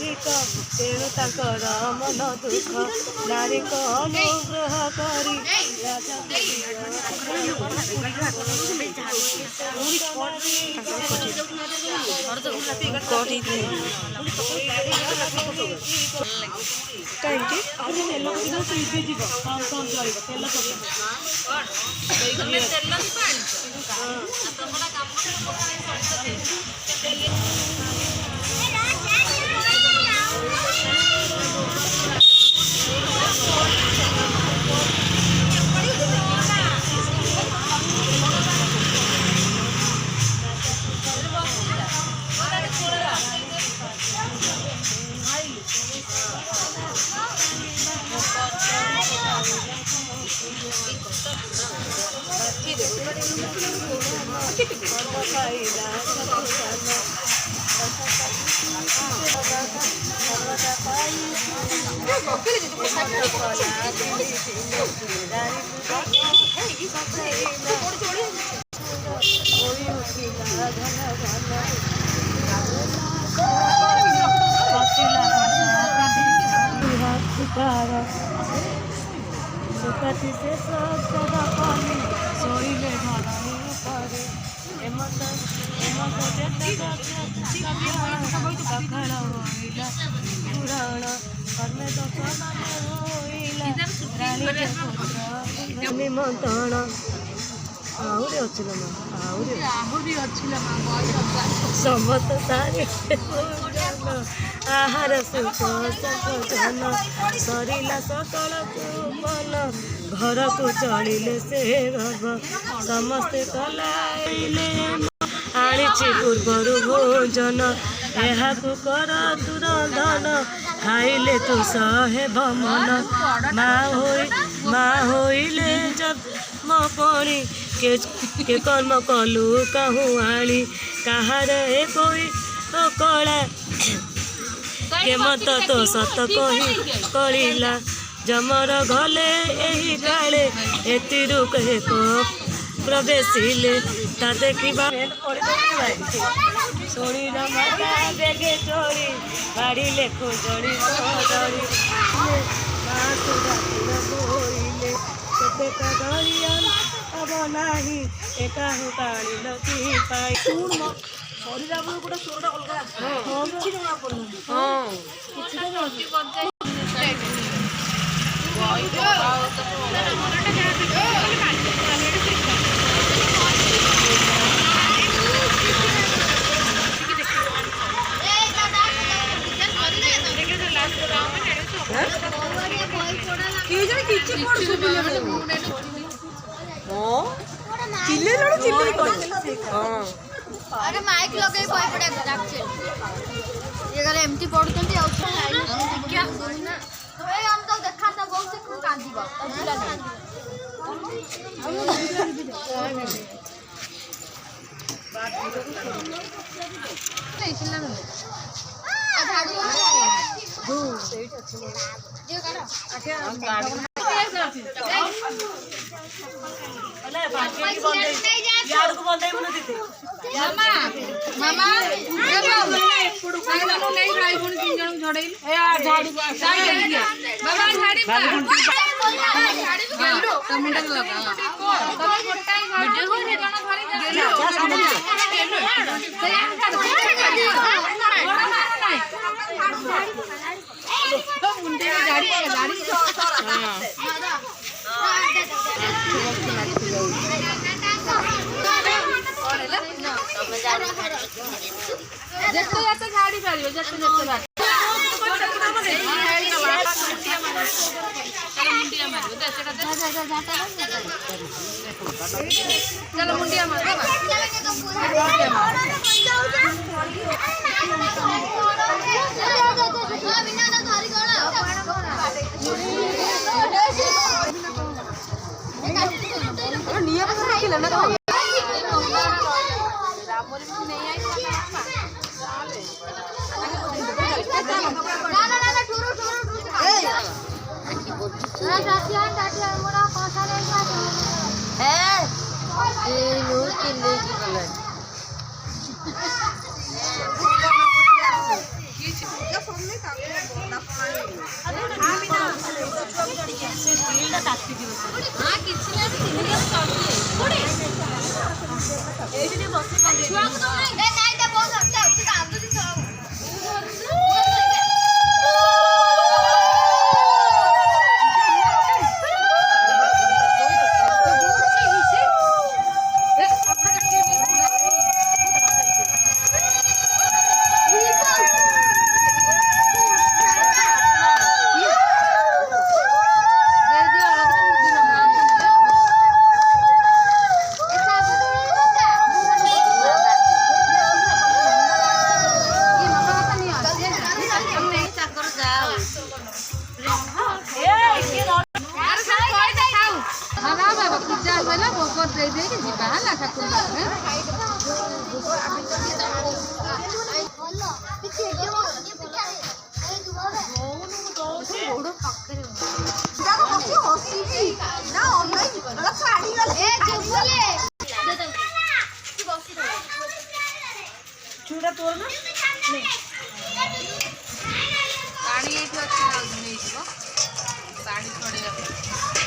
कार्तिक तेणु ताकर मन दुख नारी को अनुग्रह करी राजा सुखती से सदा पानी सोईले घरानी परे एमत सखल होइला पुराण कर्मे तो निमंत्रण आहरी अच्छी आहरी समत सारी आहार सुख जन सरिला सकल कुपन घर को चढ़िले से गर्भ समस्ते कलाइले आनिछि पूर्वर भोजन यहाँ कर तुरंधन खाइले तू सहे बमन माँ होइले जब मपणी के कर्म कलु कहूँ आनी कहार कोई कला के मत तो सत कही कला जमर गले यही काले एतिरु कहे को प्रवेशिले ता देखा शरीर माता बेगे चोरी बाड़िले खुजड़ी सदड़ी बोइले केतेक दरियन अब नाही एका काणी लकी पाई शरीर गोटे स्वरटा अलग किसी जना पड़े अरे माइक लगे भय पड़े ये गले एमटी पड़ुचंती आ क्या ना ए हम तो देखा था बहुत से कांदीबा बुझला नहीं छिला में आ झाड़ू दो सेट अच्छे ये करो आके अरे बाकी की बंद यार को बंद बना देते मामा मामा नहीं भाई कोन तीन जन झड़े ए आ झाड़ी बाबा झाड़ी गेलो टमाटर लगा तब छोटा वीडियो हो रे जण धरी गेलो तो मुंडे में झाड़ी हां जत्ते जत्ते झाड़ी पारियो जत्ते जत्ते बात मुंडिया मारो चलो मुंडिया मारो ଏଇଟା ତୋର ନା ପାଣି ଏଇଠି ଅଛି ନେଇଯିବ ପାଣି ଛଡ଼େଇବା ପାଇଁ